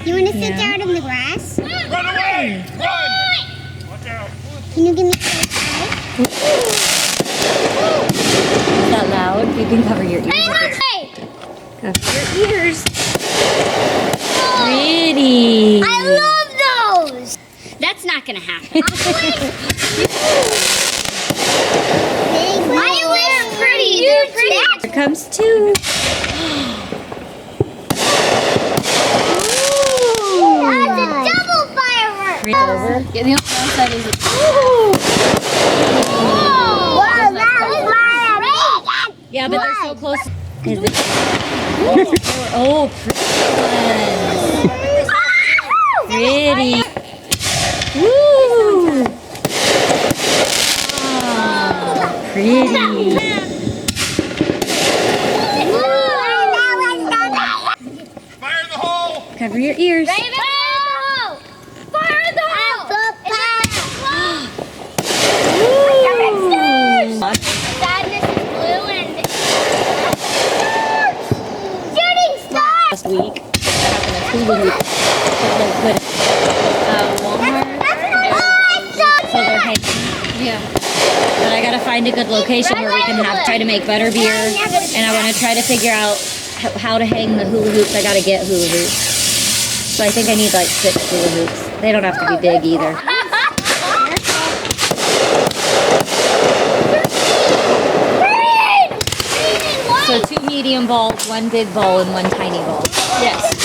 You want to sit down in the grass? Run away! Run! Watch out. Can you give me a high? Is that loud? You can cover your ears. Cover your ears. Pretty. I love those. That's not gonna happen. I wish pretty. They're pretty. Here comes two. That's a double firework. Over. Yeah, the other side is. Wow, that was fire. Yeah, but they're so close. Is it? Oh, pretty ones. Pretty. Woo! Oh, pretty. Fire in the hole! Cover your ears. Fire the hole! Sadness is blue and shooting star. Last week, Walmart. So they're hanging. Yeah. But I gotta find a good location where we can try to make butter beer, and I want to try to figure out how to hang the hula hoops. I gotta get hula hoops. So I think I need like 6 hula hoops. They don't have to be big either. So 2 medium balls, 1 big ball, and 1 tiny ball. Yes.